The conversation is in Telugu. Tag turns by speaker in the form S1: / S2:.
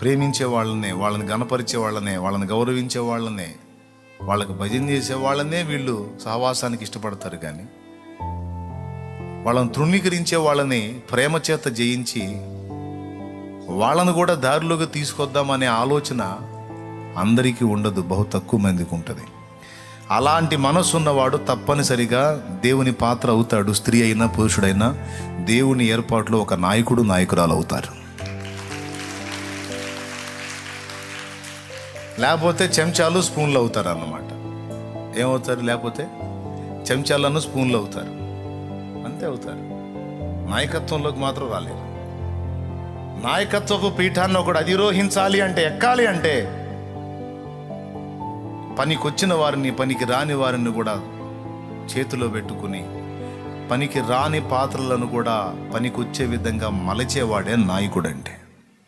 S1: ప్రేమించే వాళ్ళనే, వాళ్ళని గణపరిచే వాళ్ళనే, వాళ్ళని గౌరవించే వాళ్ళనే, వాళ్ళకి భజన చేసే వాళ్ళనే వీళ్ళు సహవాసానికి ఇష్టపడతారు. కానీ వాళ్ళని తృణీకరించే వాళ్ళని ప్రేమ చేత జయించి వాళ్ళను కూడా దారిలోకి తీసుకొద్దామనే ఆలోచన అందరికీ ఉండదు, బహు తక్కువ మందికి ఉంటుంది. అలాంటి మనసు ఉన్నవాడు తప్పనిసరిగా దేవుని పాత్ర అవుతాడు. స్త్రీ అయినా పురుషుడైనా దేవుని ఏర్పాటులో ఒక నాయకుడు, నాయకురాలు అవుతారు. లేకపోతే చెంచాలు స్పూన్లు అవుతారు అన్నమాట. ఏమవుతారు? లేకపోతే చెంచాలను స్పూన్లు అవుతారు, అంతే అవుతారు. నాయకత్వంలోకి మాత్రం రాలేరు. నాయకత్వపు పీఠాన్ని ఒకడు అధిరోహించాలి అంటే, ఎక్కాలి అంటే, పనికొచ్చిన వారిని, పనికి రాని వారిని కూడా చేతిలో పెట్టుకుని, పనికి రాని పాత్రలను కూడా పనికొచ్చే విధంగా మలచేవాడే నాయకుడంటే.